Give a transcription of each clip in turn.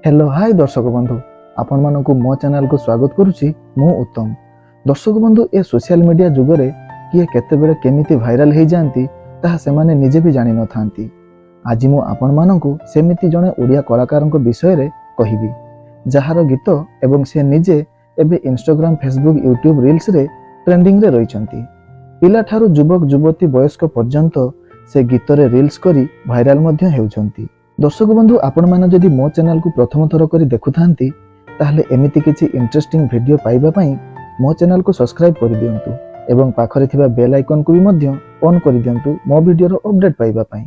Hello hi दर्शक बंधु आपण मानक मो चैनल को स्वागत करुछि मु उत्तम। दर्शक बंधु ए सोशल मीडिया जुगरे किए केतेबेले केमिति भाइराल हो जाती ताहा सेमाने निजे भी जानि न थांती। आज मु आपण मानक सेमिति जणे ओडिया कलाकार विषय रे कहिबी जहार गीत एवं से निजे एबे इंस्टाग्राम फेसबुक यूट्यूब रील्स रे ट्रेंडिंग रे रहिचंती। पिला ठारू युवक युवती वयस्क पर्यंत से गीत रे रील्स करी भाइराल मध्य हेउचंती। दर्शक बंधु आपण माने जदि मो चैनल को प्रथम थर करी देखुथांती ताहले एमिति किछि इंटरेस्टिंग वीडियो पाइबा पई मो चैनल को सब्सक्राइब करि दियंतु एवं पाखरे थिबा बेल आइकन को भी मध्य ऑन करि दियंतु मो वीडियो रो अपडेट पाइबा पई।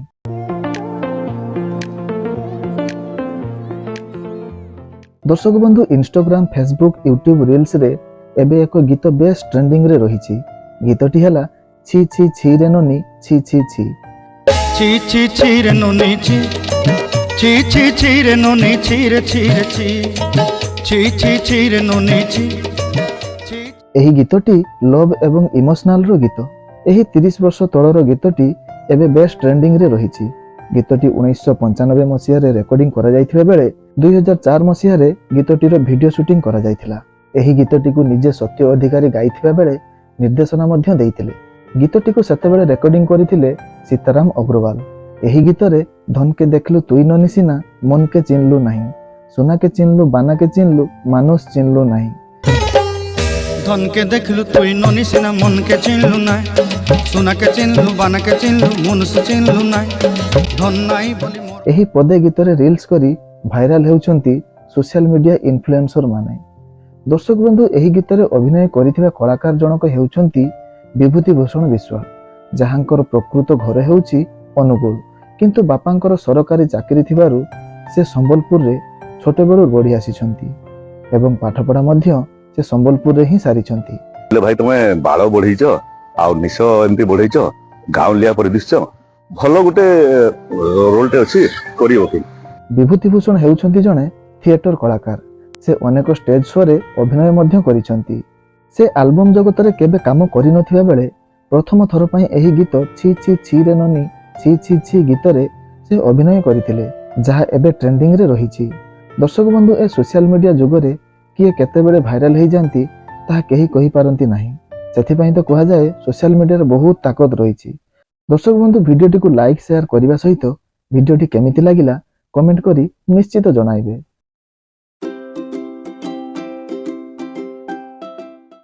दर्शक बंधु इंस्टाग्राम फेसबुक यूट्यूब रील्स रे एबे एक गीत बेस ट्रेंडिंग रे रहिछि। गीतटी हला छी छी छी रे नोनी छी छी छी छी छी छी रे नोनी छी छी छी छी रे नोनी छी रे छी रे छी छी छी छी रे नोनी छी। एही गीतटी लव एवं इमोशनल रो गीत। एही 30 वर्ष तळर गीतटी एबे बेस ट्रेंडिंग रे रहिछि। गीतटी 1995 मसिया रे रेकॉर्डिंग करा जायथिबा बेले 2004 मसिया रे गीतटी रो वीडियो शूटिंग करा जायथिला। एही गीतटी को निजे सत्य अधिकारी गाइथिबा बेले निर्देशना मध्य देइथिले। गीतटी को सेतेबेले रेकॉर्डिंग करिथिले सीताराम अग्रवाल। एही गीत रे धन के देखलु तुई ननी सिना मन के चिन्हलु नहीं, सुना के चिन्हलु बाना के चिन्हलु मानुष चिन्हलु नहीं। धन के देखलु तुई ननी सिना मन के चिन्हलु नहीं, सुना के चिन्हलु बाना के चिन्हलु मनुष्य चिन्हलु नहीं, धन नाही बोली मोर। एही पदे गीत रे रील्स करी भाइराल हेउचंती सोशल मीडिया इन्फ्लुएंसर माने। दर्शक बंधु एही गीत रे अभिनय करिथिबा कलाकार जनक हेउचंती विभूति भूषण विश्वास, जहांकर प्रकृत घर हेउची अनुगुल किंतु बापांकर सरकारी चाकरी थिबारु से संबलपुर रे छोटे बेलू बढ़ी आसीछंती एवं पाठपढ़ा मध्य से संबलपुर रे ही सारिछंती। ले भाई तमे बाळ बढ़ीच आ निश एमती बढ़ीच गाउलिया पर दिसछ भलो गुटे रोल टे अछि करियो कि। विभूति भूषण हेउछंती जणे थिएटर कलाकार। से अनेक स्टेज शो रे अभिनय मध्य करिछंती। से एल्बम जगत रे केबे काम करि नथिबा बेले प्रथम थर पई एही गीत छी छी छी रे ननी छी छी छी गीत रे से अभिनय करिथिले, जहा एबे ट्रेंडिंग रे रहिछि। दर्शक बंधु ए सोशल मीडिया जुगरे किए केतेबेले भाइराल हो जाती ताहा केही कहि पारंती नाही। सेथिपई तो कहा जाए सोशल मीडिया रे बहुत ताकत रहिछि। दर्शक बंधु वीडियोटी को लाइक शेयर करबा सहित वीडियोटी केमिति लागिला कमेंट करी निश्चित जणाइबे।